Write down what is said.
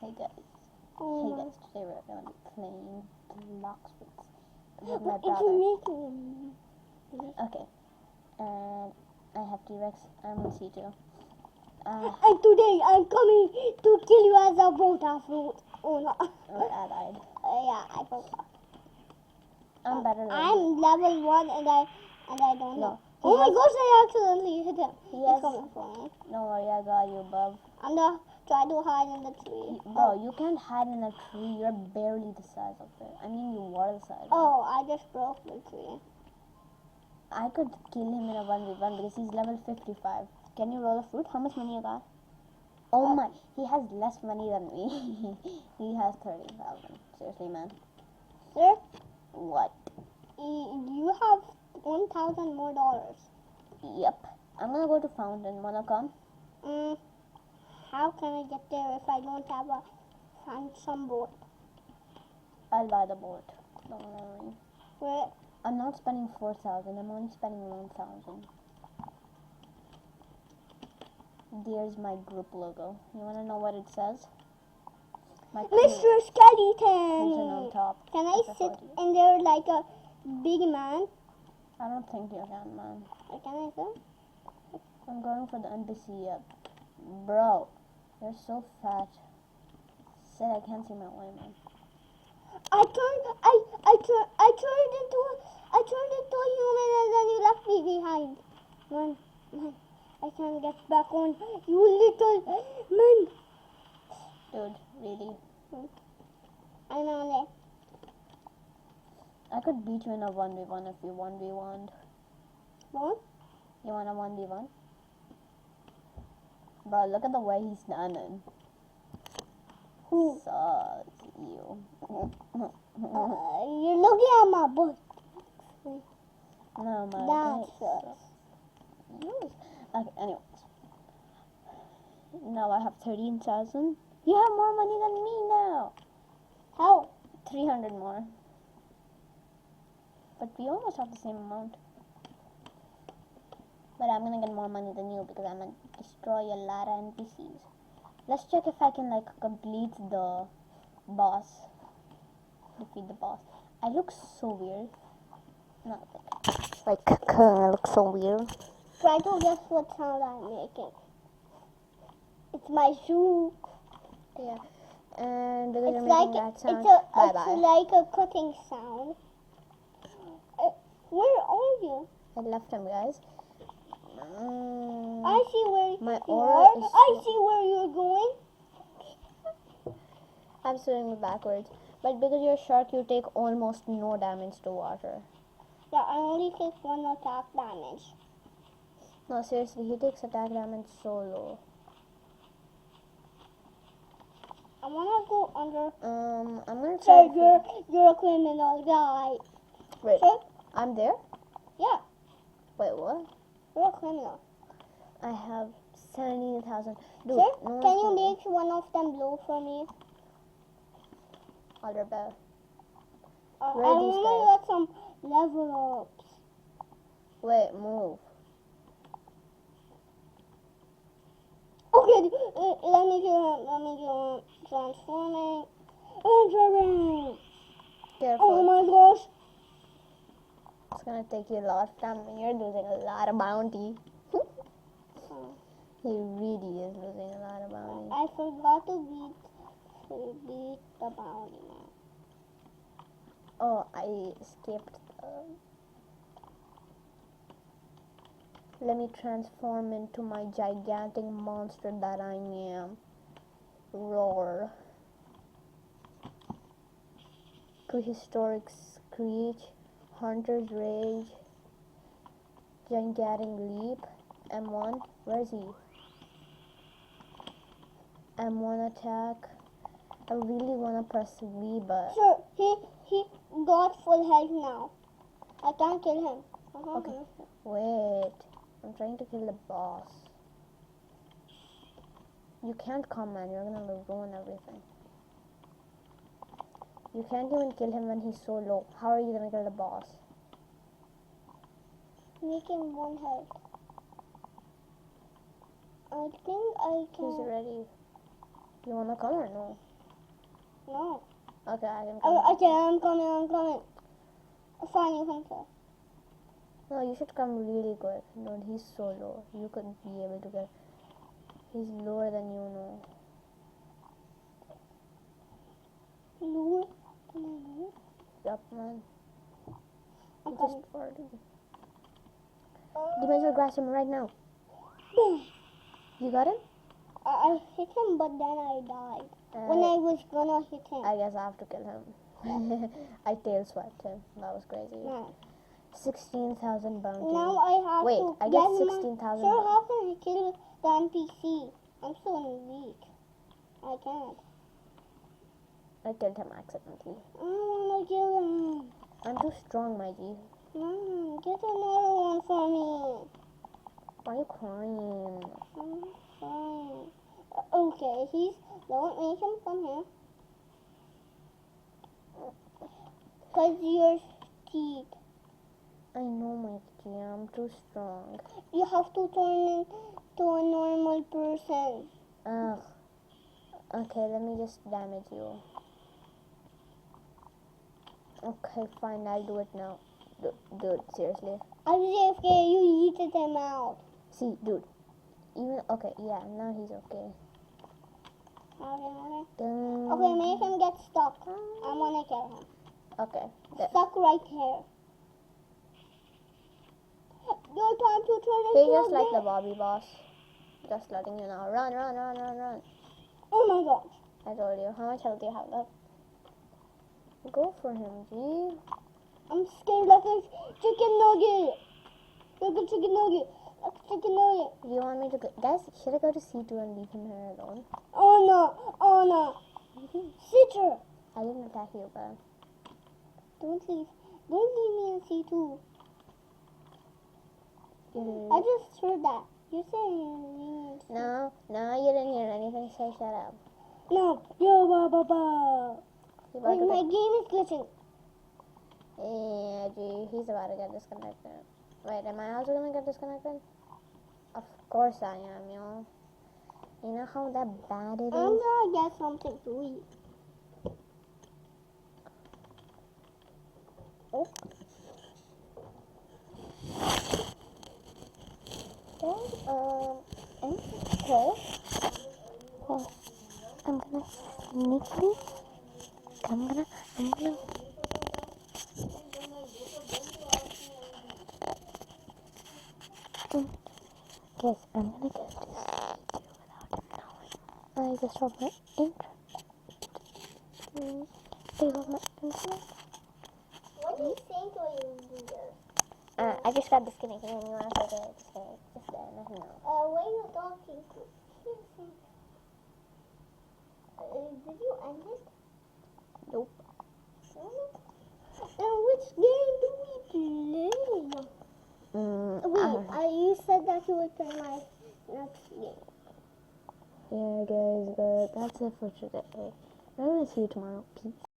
Hey guys. Oh, Hey guys, today we're going to be playing blocks with it's my brother. making. Okay. And I have T-Rex. I'm on C2. And today I'm coming to kill you as a water fruit. Oh no. I lied. Yeah, I forgot. I'm better than I'm level 1 and I don't know. No, Oh my gosh, I accidentally hit him. He He's has- coming for me. Don't worry, I got you, bub. I'm gonna try to hide in the tree. Bro, you can't hide in a tree. You're barely the size of it. I mean, you were the size of it. Oh, I just broke the tree. I could kill him in a 1v1 because he's level 55. Can you roll a fruit? How much money you got? Oh my, he has less money than me. He has 30,000. Seriously, man. Sir, What? you have 1,000 more dollars. Yep. I'm gonna go to fountain. Wanna come? How can I get there if I don't have a some boat? I'll buy the boat. Don't worry. Where? I'm not spending 4,000. I'm only spending 1,000. There's my group logo. You wanna know what it says? My Mr. prison Skeleton! on top. Can I That's sit what it is. in there like a big man? I don't think you can, man. Can I sit? I'm going for the NPC yet. Bro, you're so fat. Sit, I can't see my way, man. I turned into a human and then you left me behind. Man, I can't get back on. You little man. Dude, really? I'm on it. I could beat you in a 1v1 if you 1v1'd. What? You want a 1v1? Bro, look at the way he's standing. Who? Sus, you. You're looking at my butt. No, my That's butt sus. sucks. Okay, anyways. Now I have 13,000. You have more money than me now. How? 300 more. But we almost have the same amount. But I'm gonna get more money than you because I'm gonna destroy a lot of NPCs. Let's check if I can like complete the boss. Defeat the boss. I look so weird. Not like I look so weird. Try to guess what sound I'm making. It's my shoe. Yeah. And because It's you're like making that sound, it's bye-bye. like a cutting sound. Where are you? I left him, guys. I see where My you aura are. is I see where you're going. I'm swimming backwards. But because you're a shark, you take almost no damage to water. Yeah, I only take 1 attack damage. No, seriously, he takes attack damage so low. I wanna go under. I'm gonna Sir, try. you're a criminal guy. Wait, Sir? I'm there? Yeah, Wait, what? you're a criminal. I have 17,000. Dude, Sir, no can one's you gonna- make one of them blue for me? I'll rebel. I Where are these wanna guys? get some level ups. Wait, move. Okay, let me get transforming. Entering. Careful. Oh my gosh. It's gonna take you a lot of time and you're losing a lot of bounty. He really is losing a lot of bounty. I forgot to beat the bounty man. Oh, I skipped. Let me transform into my gigantic monster that I am. Roar. Prehistoric screech. Hunter's rage. Gigantic leap. M1. Where is he? M1 attack. I really wanna press V, but Sir, he got full health now. I can't kill him. okay. Wait. I'm trying to kill the boss. You can't come, man. You're gonna ruin everything. You can't even kill him when he's so low. How are you gonna kill the boss? Make him 1 health. I think I He's can. ready. You wanna come or no? No. Okay, I can come. Okay, I'm coming. Fine, you can play. No, you should come really quick. No, he's so low. You couldn't be able to get. He's lower than you know. Lower than I know? Yup, man. I'm He just coming. farted. Dimensional grass him right now. Boom. You got him? I hit him, but then I died. When I was gonna hit him. I guess I have to kill him. I tail swept him. That was crazy. No. 16,000 bounty. Now I have Wait, to I get get my... 16,000. Sir, how can I kill the NPC? I'm so weak. I can't. I killed him accidentally. I wanna kill him. I'm too strong, my G. No, get another one for me. Why are you crying? I'm fine. Okay, don't make him come here. Cause you're steep. I know, my G. I'm too strong. You have to turn into a normal person. Ugh. Okay, let me just damage you. Okay, fine. I'll do it now. Dude, seriously. I was AFK, you yeeted him out. See, dude. Even okay, yeah. Now he's okay. Okay, make him get stuck. I wanna kill him. Okay. Stuck right here. Your time to turn He's into just a like the bear. Bobby boss. Just letting you know. Run, run, run, run, run. Oh my gosh. I told you. How much health do you have left? Go for him, G. I'm scared like a chicken nugget. Like a chicken nugget. Like a chicken nugget. Do you want me to go? Guys, should I go to C2 and leave him here alone? Oh no. Oh no. Sitter. I didn't attack you, but Don't leave me in C2. you I just heard that. You're saying No, you didn't hear anything, so shut up. no. Yo, ba ba ba. You about Wait, to my get, game is glitching. yeah, G, he's about to get disconnected. Wait, am I also gonna get disconnected? Of course I am, yo. You know how that bad it I'm is? gonna get something to eat. Oh. Okay. Oh, I'm gonna sneakily. I'm gonna. Guys, I'm gonna get this video without knowing. I just dropped my internet. They got my internet. What do you think when you do this? I just got disconnected and you want to say to disconnect. Just let me know. When you're talking to... did you end it? Nope. And which game do we play? Wait, you said that you would play my next game. Yeah, guys, but that's it for today. I'm gonna see you tomorrow. Peace.